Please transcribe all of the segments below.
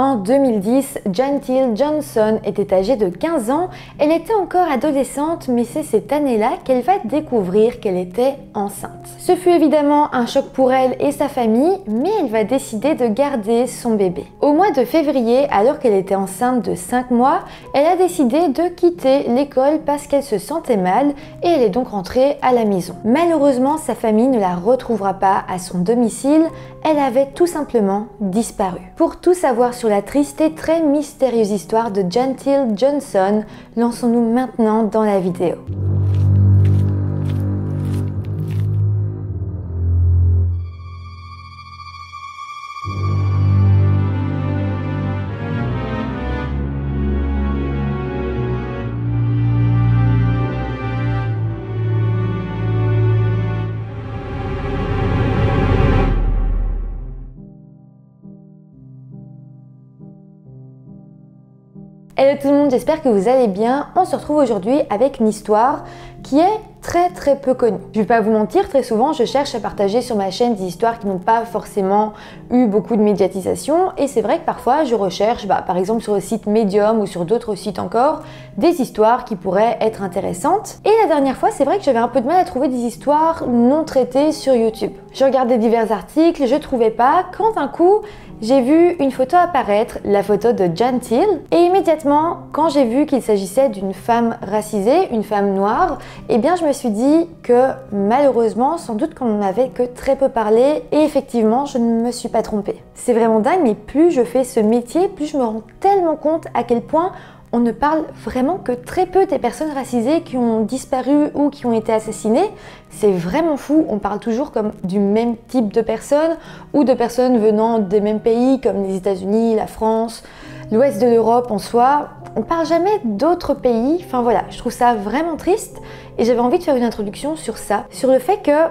En 2010, Gentile Johnson était âgée de 15 ans, elle était encore adolescente, mais c'est cette année-là qu'elle va découvrir qu'elle était enceinte. Ce fut évidemment un choc pour elle et sa famille, mais elle va décider de garder son bébé. Au mois de février, alors qu'elle était enceinte de 5 mois, elle a décidé de quitter l'école parce qu'elle se sentait mal et elle est donc rentrée à la maison. Malheureusement, sa famille ne la retrouvera pas à son domicile, elle avait tout simplement disparu. Pour tout savoir sur la triste et très mystérieuse histoire de Gentile Johnson, lançons-nous maintenant dans la vidéo. Hello tout le monde, j'espère que vous allez bien. On se retrouve aujourd'hui avec une histoire qui est très peu connue. Je vais pas vous mentir, très souvent je cherche à partager sur ma chaîne des histoires qui n'ont pas forcément eu beaucoup de médiatisation et c'est vrai que parfois je recherche par exemple sur le site Medium ou sur d'autres sites encore des histoires qui pourraient être intéressantes. Et la dernière fois c'est vrai que j'avais un peu de mal à trouver des histoires non traitées sur YouTube. Je regardais divers articles, je trouvais pas, quand d'un coup j'ai vu une photo apparaître, la photo de Gentile, et immédiatement, quand j'ai vu qu'il s'agissait d'une femme racisée, une femme noire, eh bien je me suis dit que malheureusement, sans doute qu'on n'en avait que très peu parlé, et effectivement, je ne me suis pas trompée. C'est vraiment dingue, mais plus je fais ce métier, plus je me rends tellement compte à quel point on ne parle vraiment que très peu des personnes racisées qui ont disparu ou qui ont été assassinées. C'est vraiment fou, on parle toujours comme du même type de personnes ou de personnes venant des mêmes pays comme les États-Unis, la France, l'ouest de l'Europe en soi. On parle jamais d'autres pays, enfin voilà, je trouve ça vraiment triste et j'avais envie de faire une introduction sur ça, sur le fait que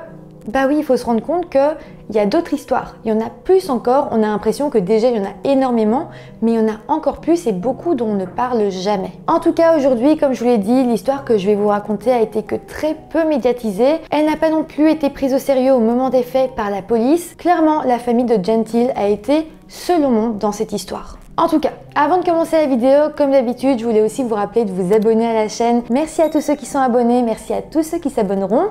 oui, il faut se rendre compte qu'il y a d'autres histoires. Il y en a plus encore. On a l'impression que déjà, il y en a énormément, mais il y en a encore plus et beaucoup dont on ne parle jamais. En tout cas, aujourd'hui, comme je vous l'ai dit, l'histoire que je vais vous raconter a été que très peu médiatisée. Elle n'a pas non plus été prise au sérieux au moment des faits par la police. Clairement, la famille de Gentile a été seule au monde dans cette histoire. En tout cas, avant de commencer la vidéo, comme d'habitude, je voulais aussi vous rappeler de vous abonner à la chaîne. Merci à tous ceux qui sont abonnés, merci à tous ceux qui s'abonneront.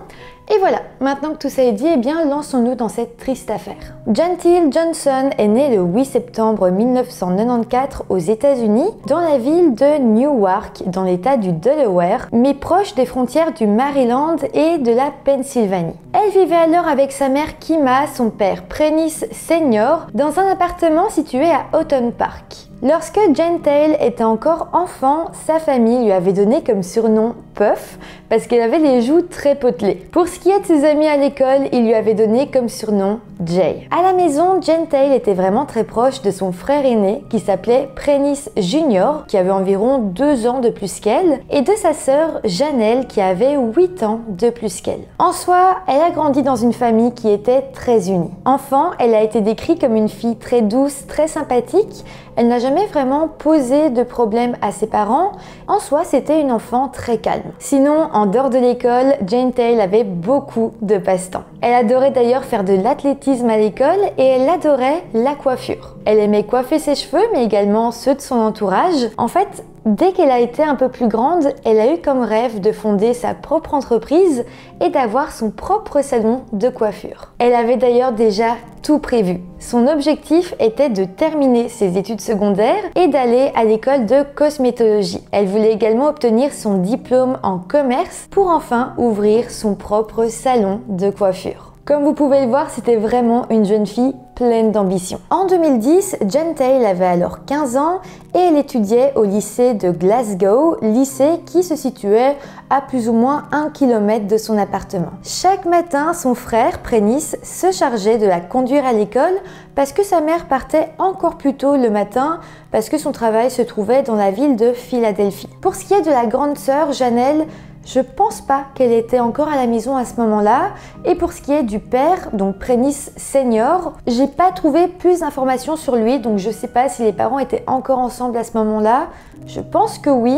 Et voilà, maintenant que tout ça est dit, eh bien lançons-nous dans cette triste affaire. Gentile Johnson est née le 8 septembre 1994 aux États-Unis, dans la ville de Newark, dans l'état du Delaware, mais proche des frontières du Maryland et de la Pennsylvanie. Elle vivait alors avec sa mère Kima, son père Prentice Senior, dans un appartement situé à Houghton Park. Lorsque Gentile était encore enfant, sa famille lui avait donné comme surnom Puff parce qu'elle avait les joues très potelées. Pour ce qui est de ses amis à l'école, il lui avait donné comme surnom Jay. À la maison, Gentile était vraiment très proche de son frère aîné qui s'appelait Prentice Jr., qui avait environ 2 ans de plus qu'elle, et de sa sœur Janelle qui avait 8 ans de plus qu'elle. En soi, elle a grandi dans une famille qui était très unie. Enfant, elle a été décrite comme une fille très douce, très sympathique. Elle n'a jamais vraiment posé de problème à ses parents. En soi, c'était une enfant très calme. Sinon, en dehors de l'école, Gentile avait beaucoup de passe-temps. Elle adorait d'ailleurs faire de l'athlétisme à l'école et elle adorait la coiffure. Elle aimait coiffer ses cheveux, mais également ceux de son entourage. En fait, dès qu'elle a été un peu plus grande, elle a eu comme rêve de fonder sa propre entreprise et d'avoir son propre salon de coiffure. Elle avait d'ailleurs déjà tout prévu. Son objectif était de terminer ses études secondaires et d'aller à l'école de cosmétologie. Elle voulait également obtenir son diplôme en commerce pour enfin ouvrir son propre salon de coiffure. Comme vous pouvez le voir, c'était vraiment une jeune fille pleine d'ambition. En 2010, Gentile avait alors 15 ans et elle étudiait au lycée de Glasgow, lycée qui se situait à plus ou moins 1 km de son appartement. Chaque matin, son frère, Prentice, se chargeait de la conduire à l'école parce que sa mère partait encore plus tôt le matin parce que son travail se trouvait dans la ville de Philadelphie. Pour ce qui est de la grande sœur, Janelle, je pense pas qu'elle était encore à la maison à ce moment-là. Et pour ce qui est du père, donc Prentice Senior, j'ai pas trouvé plus d'informations sur lui, donc je sais pas si les parents étaient encore ensemble à ce moment-là. Je pense que oui,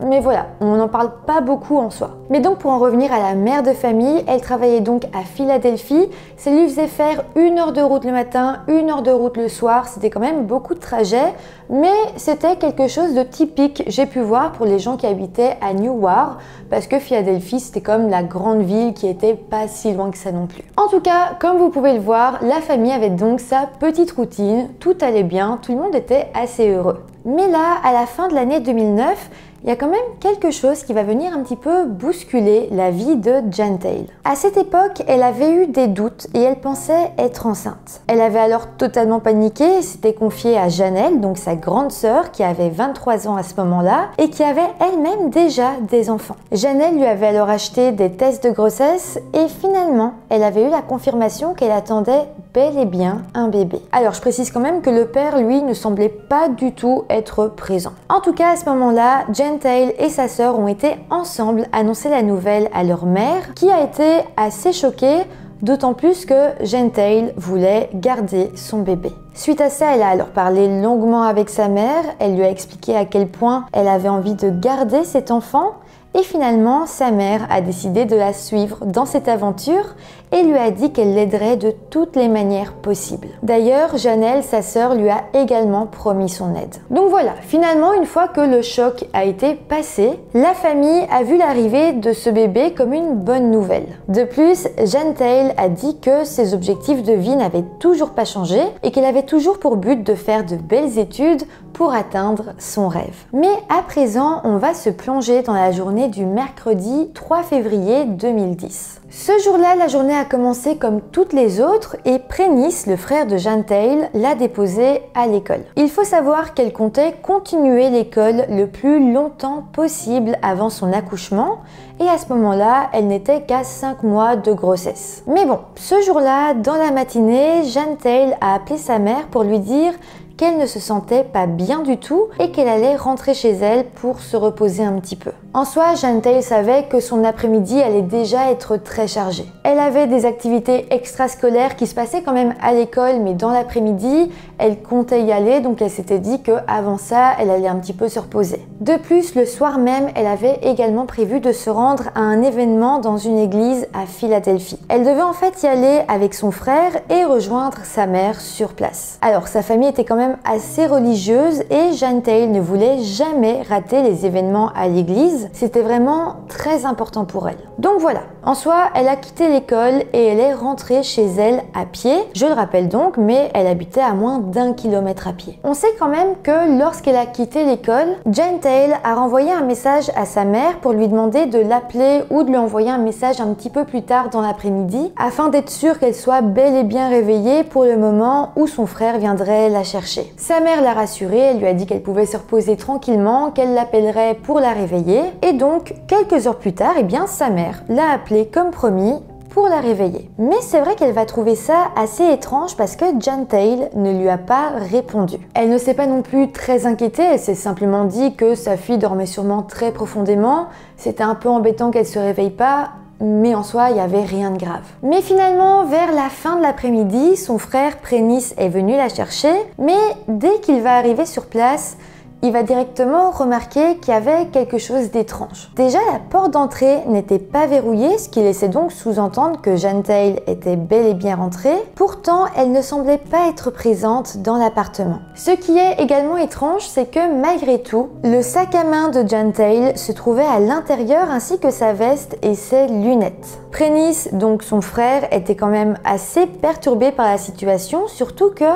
Mais voilà, on n'en parle pas beaucoup en soi. Mais donc pour en revenir à la mère de famille, elle travaillait donc à Philadelphie. Ça lui faisait faire 1 heure de route le matin, 1 heure de route le soir. C'était quand même beaucoup de trajet, mais c'était quelque chose de typique, j'ai pu voir, pour les gens qui habitaient à Newark, parce que Philadelphie, c'était comme la grande ville qui était pas si loin que ça non plus. En tout cas, comme vous pouvez le voir, la famille avait donc sa petite routine, tout allait bien, tout le monde était assez heureux. Mais là, à la fin de l'année 2009, il y a quand même quelque chose qui va venir un petit peu bousculer la vie de Gentile. À cette époque, elle avait eu des doutes et elle pensait être enceinte. Elle avait alors totalement paniqué et s'était confiée à Janelle, donc sa grande sœur qui avait 23 ans à ce moment-là et qui avait elle-même déjà des enfants. Janelle lui avait alors acheté des tests de grossesse et finalement, elle avait eu la confirmation qu'elle attendait bel et bien un bébé. Alors je précise quand même que le père, lui, ne semblait pas du tout être présent. En tout cas, à ce moment-là, Gentile et sa sœur ont été ensemble annoncer la nouvelle à leur mère, qui a été assez choquée, d'autant plus que Gentile voulait garder son bébé. Suite à ça, elle a alors parlé longuement avec sa mère, elle lui a expliqué à quel point elle avait envie de garder cet enfant, et finalement, sa mère a décidé de la suivre dans cette aventure et lui a dit qu'elle l'aiderait de toutes les manières possibles. D'ailleurs, Janelle, sa sœur, lui a également promis son aide. Donc voilà, finalement, une fois que le choc a été passé, la famille a vu l'arrivée de ce bébé comme une bonne nouvelle. De plus, Gentile a dit que ses objectifs de vie n'avaient toujours pas changé et qu'elle avait toujours pour but de faire de belles études pour atteindre son rêve. Mais à présent, on va se plonger dans la journée du mercredi 3 février 2010. Ce jour-là, la journée a commencé comme toutes les autres et Prentice, le frère de Gentile, l'a déposée à l'école. Il faut savoir qu'elle comptait continuer l'école le plus longtemps possible avant son accouchement et à ce moment-là, elle n'était qu'à 5 mois de grossesse. Mais bon, ce jour-là, dans la matinée, Gentile a appelé sa mère pour lui dire qu'elle ne se sentait pas bien du tout et qu'elle allait rentrer chez elle pour se reposer un petit peu. En soi, Gentile savait que son après-midi allait déjà être très chargé. Elle avait des activités extrascolaires qui se passaient quand même à l'école, mais dans l'après-midi, elle comptait y aller, donc elle s'était dit qu'avant ça, elle allait un petit peu se reposer. De plus, le soir même, elle avait également prévu de se rendre à un événement dans une église à Philadelphie. Elle devait en fait y aller avec son frère et rejoindre sa mère sur place. Alors, sa famille était quand même assez religieuse et Gentile ne voulait jamais rater les événements à l'église. C'était vraiment très important pour elle. Donc voilà, en soi, elle a quitté l'école et elle est rentrée chez elle à pied. Je le rappelle donc, mais elle habitait à moins d'1 kilomètre à pied. On sait quand même que lorsqu'elle a quitté l'école, Gentile a renvoyé un message à sa mère pour lui demander de l'appeler ou de lui envoyer un message un petit peu plus tard dans l'après-midi afin d'être sûre qu'elle soit bel et bien réveillée pour le moment où son frère viendrait la chercher. Sa mère l'a rassurée, elle lui a dit qu'elle pouvait se reposer tranquillement, qu'elle l'appellerait pour la réveiller. Et donc, quelques heures plus tard, eh bien, sa mère l'a appelée comme promis pour la réveiller. Mais c'est vrai qu'elle va trouver ça assez étrange parce que Gentile ne lui a pas répondu. Elle ne s'est pas non plus très inquiétée, elle s'est simplement dit que sa fille dormait sûrement très profondément. C'était un peu embêtant qu'elle se réveille pas, mais en soi, il n'y avait rien de grave. Mais finalement, vers la fin de l'après-midi, son frère Prentice est venu la chercher, mais dès qu'il va arriver sur place, il va directement remarquer qu'il y avait quelque chose d'étrange. Déjà, la porte d'entrée n'était pas verrouillée, ce qui laissait donc sous-entendre que Gentile était bel et bien rentrée. Pourtant, elle ne semblait pas être présente dans l'appartement. Ce qui est également étrange, c'est que malgré tout, le sac à main de Gentile se trouvait à l'intérieur ainsi que sa veste et ses lunettes. Prentice, donc son frère, était quand même assez perturbé par la situation, surtout que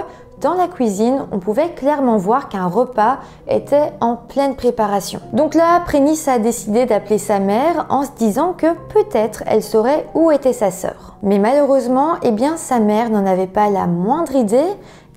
dans la cuisine, on pouvait clairement voir qu'un repas était en pleine préparation. Donc là, Prentice a décidé d'appeler sa mère en se disant que peut-être elle saurait où était sa sœur. Mais malheureusement, eh bien, sa mère n'en avait pas la moindre idée.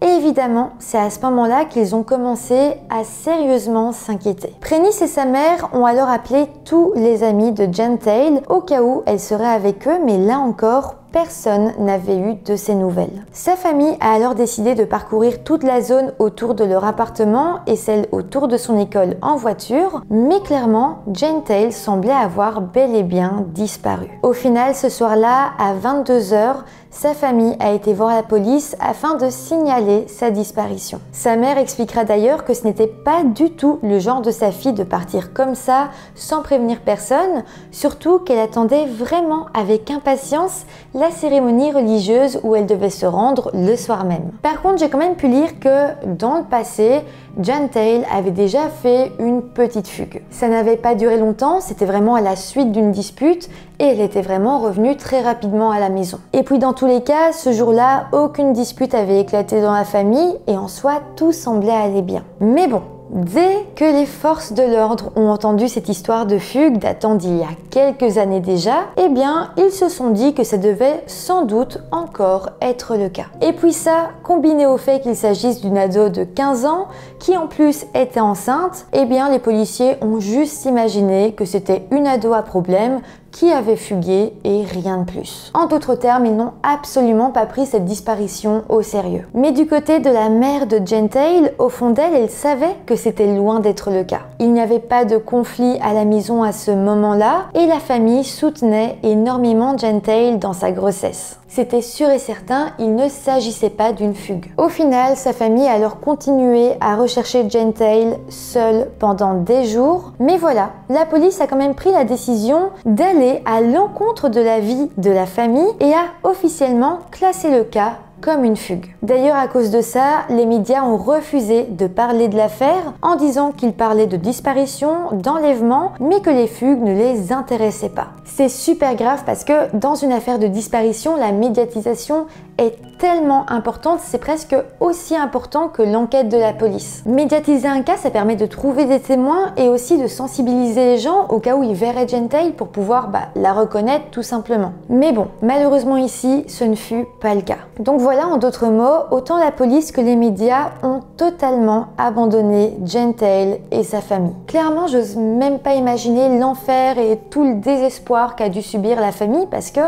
Et évidemment, c'est à ce moment-là qu'ils ont commencé à sérieusement s'inquiéter. Prentice et sa mère ont alors appelé tous les amis de Gentile au cas où elle serait avec eux, mais là encore, personne n'avait eu de ses nouvelles. Sa famille a alors décidé de parcourir toute la zone autour de leur appartement et celle autour de son école en voiture, mais clairement, Gentile semblait avoir bel et bien disparu. Au final, ce soir-là, à 22 h, sa famille a été voir la police afin de signaler sa disparition. Sa mère expliquera d'ailleurs que ce n'était pas du tout le genre de sa fille de partir comme ça, sans prévenir personne, surtout qu'elle attendait vraiment avec impatience la cérémonie religieuse où elle devait se rendre le soir même. Par contre, j'ai quand même pu lire que dans le passé, Gentile avait déjà fait une petite fugue. Ça n'avait pas duré longtemps, c'était vraiment à la suite d'une dispute et elle était vraiment revenue très rapidement à la maison. Et puis dans tous les cas, ce jour-là, aucune dispute avait éclaté dans la famille et en soi, tout semblait aller bien. Mais bon, dès que les forces de l'ordre ont entendu cette histoire de fugue datant d'il y a quelques années déjà, eh bien, ils se sont dit que ça devait sans doute encore être le cas. Et puis ça, combiné au fait qu'il s'agisse d'une ado de 15 ans, qui en plus était enceinte, eh bien, les policiers ont juste imaginé que c'était une ado à problème qui avait fugué et rien de plus. En d'autres termes, ils n'ont absolument pas pris cette disparition au sérieux. Mais du côté de la mère de Gentile, au fond d'elle, elle savait que c'était loin d'être le cas. Il n'y avait pas de conflit à la maison à ce moment-là et la famille soutenait énormément Gentile dans sa grossesse. C'était sûr et certain, il ne s'agissait pas d'une fugue. Au final, sa famille a alors continué à rechercher Gentile seule pendant des jours. Mais voilà, la police a quand même pris la décision d'aller à l'encontre de la vie de la famille et a officiellement classé le cas comme une fugue. D'ailleurs, à cause de ça, les médias ont refusé de parler de l'affaire en disant qu'ils parlaient de disparition, d'enlèvement, mais que les fugues ne les intéressaient pas. C'est super grave parce que dans une affaire de disparition, la médiatisation est tellement importante, c'est presque aussi important que l'enquête de la police. Médiatiser un cas, ça permet de trouver des témoins et aussi de sensibiliser les gens au cas où ils verraient Gentile pour pouvoir la reconnaître tout simplement. Mais bon, malheureusement ici, ce ne fut pas le cas. Donc voilà, en d'autres mots, autant la police que les médias ont totalement abandonné Gentile et sa famille. Clairement, j'ose même pas imaginer l'enfer et tout le désespoir qu'a dû subir la famille parce que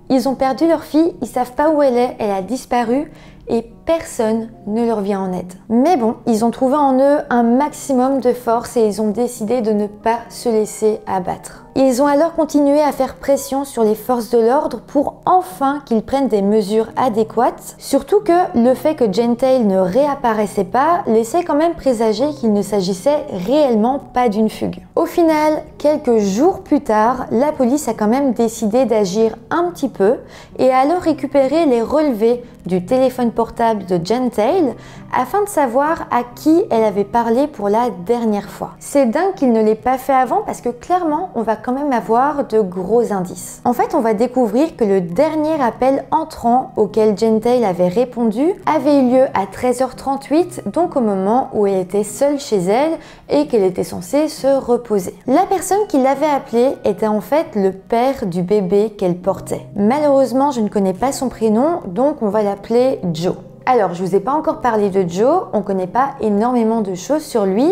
ils ont perdu leur fille, ils savent pas où elle est, elle a disparu et personne ne leur vient en aide. Mais bon, ils ont trouvé en eux un maximum de force et ils ont décidé de ne pas se laisser abattre. Ils ont alors continué à faire pression sur les forces de l'ordre pour enfin qu'ils prennent des mesures adéquates, surtout que le fait que Gentile ne réapparaissait pas laissait quand même présager qu'il ne s'agissait réellement pas d'une fugue. Au final, quelques jours plus tard, la police a quand même décidé d'agir un petit peu et a alors récupéré les relevés du téléphone portable de Gentile afin de savoir à qui elle avait parlé pour la dernière fois. C'est dingue qu'il ne l'ait pas fait avant parce que clairement, on va quand même avoir de gros indices. En fait, on va découvrir que le dernier appel entrant auquel Gentile avait répondu avait eu lieu à 13h38, donc au moment où elle était seule chez elle et qu'elle était censée se reposer. La personne qui l'avait appelée était en fait le père du bébé qu'elle portait. Malheureusement, je ne connais pas son prénom, donc on va l'appeler Joe. Alors, je vous ai pas encore parlé de Joe, on connaît pas énormément de choses sur lui,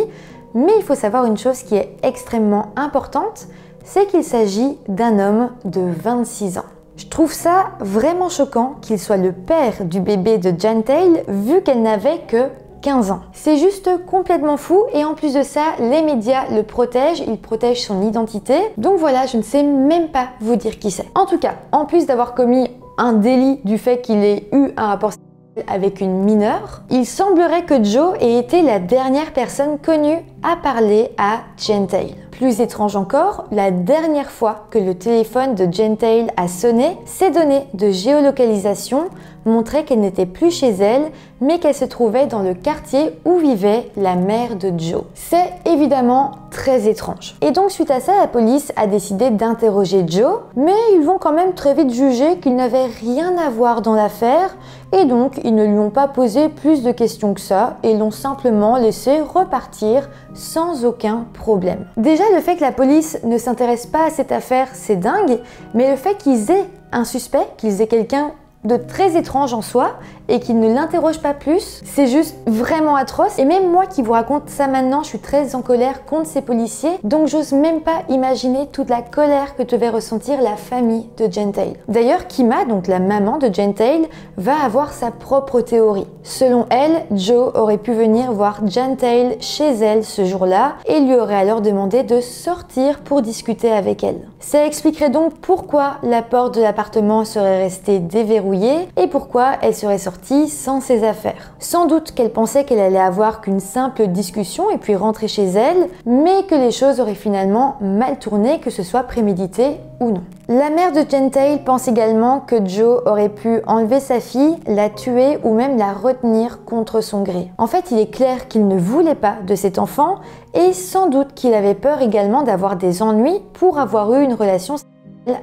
mais il faut savoir une chose qui est extrêmement importante, c'est qu'il s'agit d'un homme de 26 ans. Je trouve ça vraiment choquant qu'il soit le père du bébé de Gentile vu qu'elle n'avait que 15 ans. C'est juste complètement fou et en plus de ça, les médias le protègent, ils protègent son identité. Donc voilà, je ne sais même pas vous dire qui c'est. En tout cas, en plus d'avoir commis un délit du fait qu'il ait eu un rapport avec une mineure, il semblerait que Joe ait été la dernière personne connue à parler à Gentile. Plus étrange encore, la dernière fois que le téléphone de Gentile a sonné, ses données de géolocalisation montraient qu'elle n'était plus chez elle, mais qu'elle se trouvait dans le quartier où vivait la mère de Joe. C'est évidemment très étrange. Et donc suite à ça, la police a décidé d'interroger Joe, mais ils vont quand même très vite juger qu'il n'avait rien à voir dans l'affaire, et donc ils ne lui ont pas posé plus de questions que ça, et l'ont simplement laissé repartir sans aucun problème. Déjà, le fait que la police ne s'intéresse pas à cette affaire, c'est dingue, mais le fait qu'ils aient un suspect, qu'ils aient quelqu'un de très étrange en soi et qu'il ne l'interroge pas plus, c'est juste vraiment atroce. Et même moi qui vous raconte ça maintenant, je suis très en colère contre ces policiers, donc j'ose même pas imaginer toute la colère que devait ressentir la famille de Gentile. D'ailleurs, Kima, donc la maman de Gentile, va avoir sa propre théorie. Selon elle, Joe aurait pu venir voir Gentile chez elle ce jour-là et lui aurait alors demandé de sortir pour discuter avec elle. Ça expliquerait donc pourquoi la porte de l'appartement serait restée déverrouillée et pourquoi elle serait sortie sans ses affaires. Sans doute qu'elle pensait qu'elle allait avoir qu'une simple discussion et puis rentrer chez elle, mais que les choses auraient finalement mal tourné, que ce soit prémédité ou non. La mère de Gentile pense également que Joe aurait pu enlever sa fille, la tuer ou même la retenir contre son gré. En fait, il est clair qu'il ne voulait pas de cet enfant et sans doute qu'il avait peur également d'avoir des ennuis pour avoir eu une relation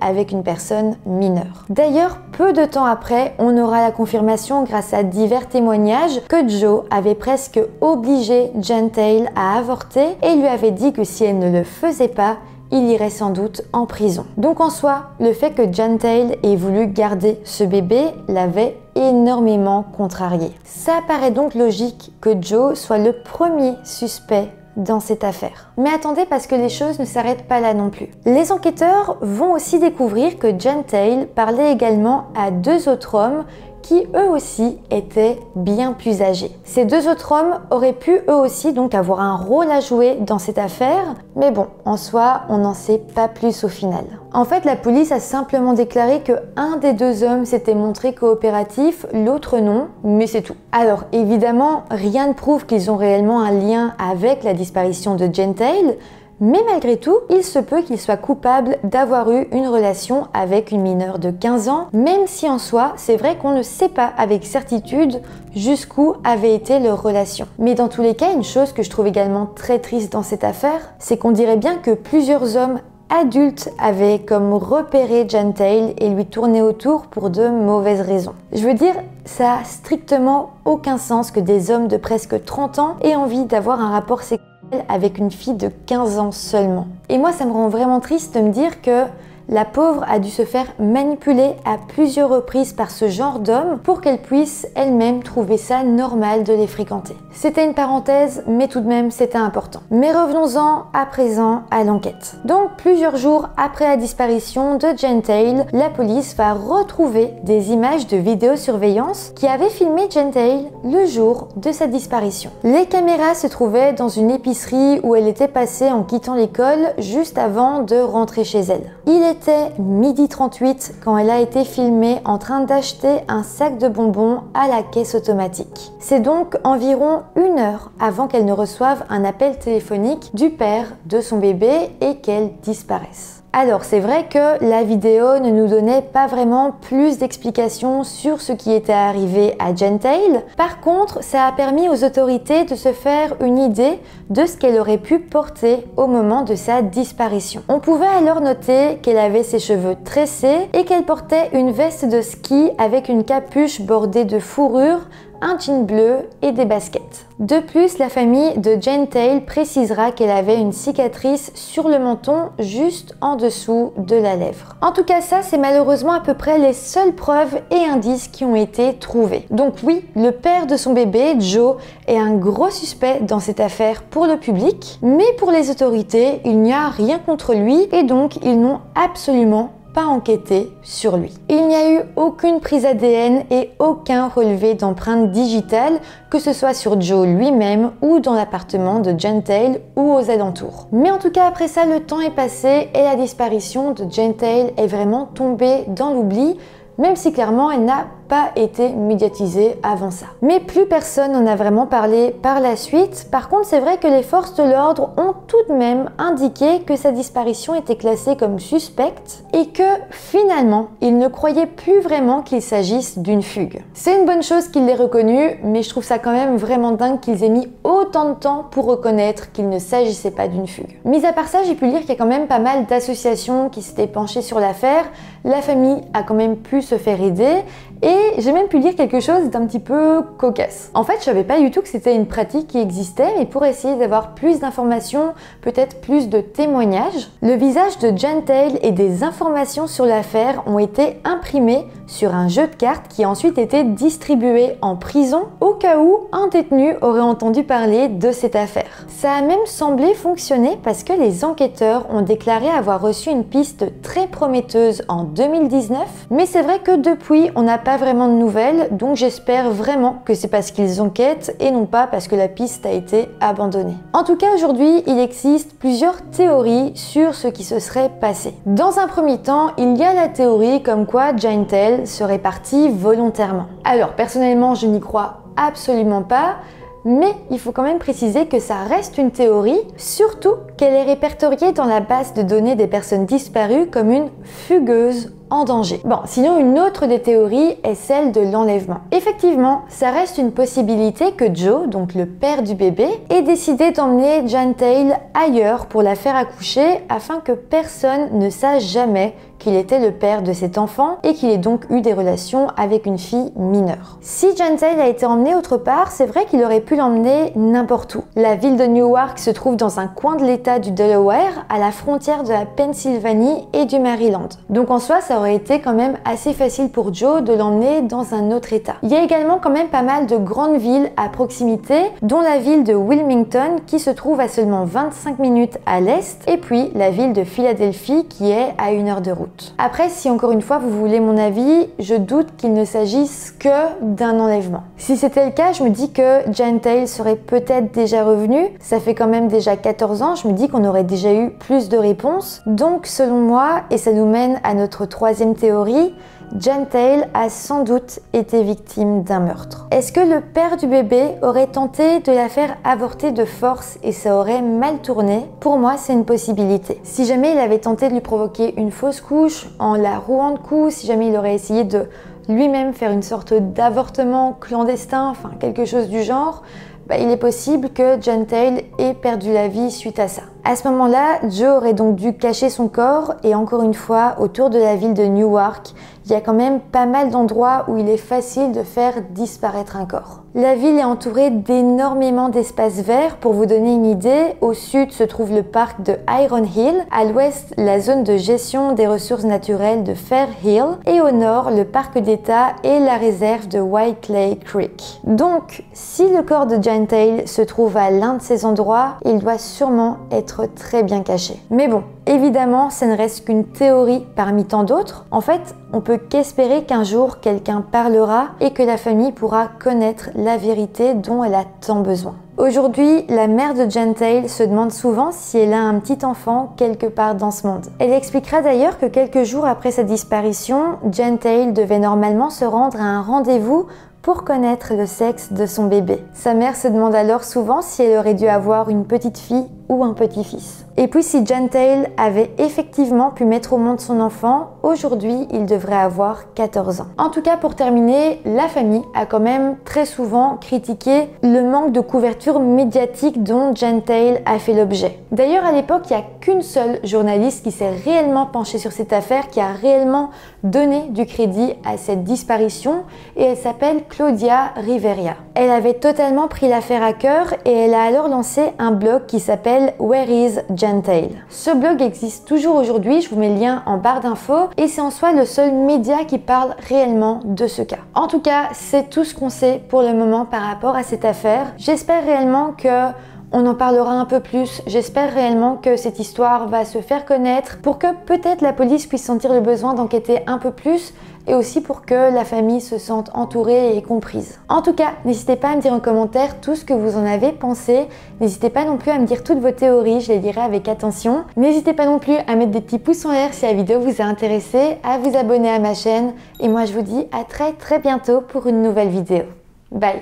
avec une personne mineure. D'ailleurs, peu de temps après, on aura la confirmation grâce à divers témoignages que Joe avait presque obligé Gentile à avorter et lui avait dit que si elle ne le faisait pas, il irait sans doute en prison. Donc en soi, le fait que Gentile ait voulu garder ce bébé l'avait énormément contrarié. Ça paraît donc logique que Joe soit le premier suspect dans cette affaire. Mais attendez, parce que les choses ne s'arrêtent pas là non plus. Les enquêteurs vont aussi découvrir que Gentile parlait également à deux autres hommes qui eux aussi étaient bien plus âgés. Ces deux autres hommes auraient pu eux aussi donc avoir un rôle à jouer dans cette affaire, mais bon, en soi, on n'en sait pas plus au final. En fait, la police a simplement déclaré que un des deux hommes s'était montré coopératif, l'autre non, mais c'est tout. Alors évidemment, rien ne prouve qu'ils ont réellement un lien avec la disparition de Gentile, mais malgré tout, il se peut qu'il soit coupable d'avoir eu une relation avec une mineure de 15 ans, même si en soi, c'est vrai qu'on ne sait pas avec certitude jusqu'où avait été leur relation. Mais dans tous les cas, une chose que je trouve également très triste dans cette affaire, c'est qu'on dirait bien que plusieurs hommes adultes avaient comme repéré Gentile et lui tourné autour pour de mauvaises raisons. Je veux dire, ça a strictement aucun sens que des hommes de presque 30 ans aient envie d'avoir un rapport sexuel avec une fille de 15 ans seulement. Et moi, ça me rend vraiment triste de me dire que la pauvre a dû se faire manipuler à plusieurs reprises par ce genre d'homme pour qu'elle puisse elle-même trouver ça normal de les fréquenter. C'était une parenthèse, mais tout de même c'était important. Mais revenons-en à présent à l'enquête. Donc plusieurs jours après la disparition de Gentile, la police va retrouver des images de vidéosurveillance qui avaient filmé Gentile le jour de sa disparition. Les caméras se trouvaient dans une épicerie où elle était passée en quittant l'école juste avant de rentrer chez elle. Il était 12h38 quand elle a été filmée en train d'acheter un sac de bonbons à la caisse automatique. C'est donc environ 1 heure avant qu'elle ne reçoive un appel téléphonique du père de son bébé et qu'elle disparaisse. Alors c'est vrai que la vidéo ne nous donnait pas vraiment plus d'explications sur ce qui était arrivé à Gentile. Par contre, ça a permis aux autorités de se faire une idée de ce qu'elle aurait pu porter au moment de sa disparition. On pouvait alors noter qu'elle avait ses cheveux tressés et qu'elle portait une veste de ski avec une capuche bordée de fourrure, un jean bleu et des baskets. De plus, la famille de Gentile précisera qu'elle avait une cicatrice sur le menton juste en dessous de la lèvre. En tout cas, ça, c'est malheureusement à peu près les seules preuves et indices qui ont été trouvés. Donc oui, le père de son bébé, Joe, est un gros suspect dans cette affaire pour le public, mais pour les autorités, il n'y a rien contre lui et donc ils n'ont absolument pas enquêté sur lui. Il n'y a eu aucune prise ADN et aucun relevé d'empreintes digitales, que ce soit sur Joe lui-même ou dans l'appartement de Gentile ou aux alentours. Mais en tout cas, après ça, le temps est passé et la disparition de Gentile est vraiment tombée dans l'oubli, même si clairement elle n'a pas été médiatisée avant ça. Mais plus personne n'en a vraiment parlé par la suite. Par contre, c'est vrai que les forces de l'ordre ont tout de même indiqué que sa disparition était classée comme suspecte et que finalement, ils ne croyaient plus vraiment qu'il s'agisse d'une fugue. C'est une bonne chose qu'il l'ait reconnu, mais je trouve ça quand même vraiment dingue qu'ils aient mis autant de temps pour reconnaître qu'il ne s'agissait pas d'une fugue. Mis à part ça, j'ai pu lire qu'il y a quand même pas mal d'associations qui s'étaient penchées sur l'affaire. La famille a quand même pu se faire aider et j'ai même pu lire quelque chose d'un petit peu cocasse. En fait, je savais pas du tout que c'était une pratique qui existait, mais pour essayer d'avoir plus d'informations, peut-être plus de témoignages, le visage de Gentile et des informations sur l'affaire ont été imprimés sur un jeu de cartes qui a ensuite été distribué en prison au cas où un détenu aurait entendu parler de cette affaire. Ça a même semblé fonctionner parce que les enquêteurs ont déclaré avoir reçu une piste très prometteuse en 2019, mais c'est vrai que depuis on n'a pas vraiment de nouvelles, donc j'espère vraiment que c'est parce qu'ils enquêtent et non pas parce que la piste a été abandonnée. En tout cas aujourd'hui il existe plusieurs théories sur ce qui se serait passé. Dans un premier temps, il y a la théorie comme quoi Giantail serait parti volontairement. Alors personnellement je n'y crois absolument pas, mais il faut quand même préciser que ça reste une théorie, surtout qu'elle est répertoriée dans la base de données des personnes disparues comme une fugueuse en danger. Bon, sinon une autre des théories est celle de l'enlèvement. Effectivement, ça reste une possibilité que Joe, donc le père du bébé, ait décidé d'emmener Giantail ailleurs pour la faire accoucher afin que personne ne sache jamais qu'il était le père de cet enfant et qu'il ait donc eu des relations avec une fille mineure. Si Giantail a été emmené autre part, c'est vrai qu'il aurait pu l'emmener n'importe où. La ville de Newark se trouve dans un coin de l'état du Delaware, à la frontière de la Pennsylvanie et du Maryland. Donc en soi, ça aurait été quand même assez facile pour Joe de l'emmener dans un autre état. Il y a également quand même pas mal de grandes villes à proximité, dont la ville de Wilmington qui se trouve à seulement 25 minutes à l'est, et puis la ville de Philadelphie qui est à 1 heure de route. Après, si encore une fois vous voulez mon avis, je doute qu'il ne s'agisse que d'un enlèvement. Si c'était le cas, je me dis que Giantail serait peut-être déjà revenu. Ça fait quand même déjà 14 ans, je me dis qu'on aurait déjà eu plus de réponses. Donc selon moi, et ça nous mène à notre troisième théorie, Giantail a sans doute été victime d'un meurtre. Est-ce que le père du bébé aurait tenté de la faire avorter de force et ça aurait mal tourné? Pour moi, c'est une possibilité. Si jamais il avait tenté de lui provoquer une fausse couche en la rouant de coups, si jamais il aurait essayé de lui-même faire une sorte d'avortement clandestin, enfin quelque chose du genre, il est possible que Giantail ait perdu la vie suite à ça. À ce moment-là, Joe aurait donc dû cacher son corps et encore une fois, autour de la ville de Newark, il y a quand même pas mal d'endroits où il est facile de faire disparaître un corps. La ville est entourée d'énormément d'espaces verts. Pour vous donner une idée, au sud se trouve le parc de Iron Hill, à l'ouest la zone de gestion des ressources naturelles de Fair Hill et au nord le parc d'État et la réserve de White Clay Creek. Donc, si le corps de Giantail se trouve à l'un de ces endroits, il doit sûrement être très bien caché. Mais bon, évidemment, ça ne reste qu'une théorie parmi tant d'autres. En fait, on peut qu'espérer qu'un jour quelqu'un parlera et que la famille pourra connaître la vérité dont elle a tant besoin. Aujourd'hui, la mère de Giantail se demande souvent si elle a un petit enfant quelque part dans ce monde. Elle expliquera d'ailleurs que quelques jours après sa disparition, Giantail devait normalement se rendre à un rendez-vous pour connaître le sexe de son bébé. Sa mère se demande alors souvent si elle aurait dû avoir une petite fille ou un petit-fils. Et puis si Giantail avait effectivement pu mettre au monde son enfant, aujourd'hui il devrait avoir 14 ans. En tout cas, pour terminer, la famille a quand même très souvent critiqué le manque de couverture médiatique dont Giantail a fait l'objet. D'ailleurs, à l'époque, il n'y a qu'une seule journaliste qui s'est réellement penchée sur cette affaire, qui a réellement donné du crédit à cette disparition, et elle s'appelle Claudia Riveria. Elle avait totalement pris l'affaire à cœur et elle a alors lancé un blog qui s'appelle Where is Giantail? Ce blog existe toujours aujourd'hui, je vous mets le lien en barre d'infos, et c'est en soi le seul média qui parle réellement de ce cas. En tout cas, c'est tout ce qu'on sait pour le moment par rapport à cette affaire. J'espère réellement que on en parlera un peu plus. J'espère réellement que cette histoire va se faire connaître pour que peut-être la police puisse sentir le besoin d'enquêter un peu plus et aussi pour que la famille se sente entourée et comprise. En tout cas, n'hésitez pas à me dire en commentaire tout ce que vous en avez pensé. N'hésitez pas non plus à me dire toutes vos théories, je les lirai avec attention. N'hésitez pas non plus à mettre des petits pouces en l'air si la vidéo vous a intéressé, à vous abonner à ma chaîne. Et moi je vous dis à très bientôt pour une nouvelle vidéo. Bye!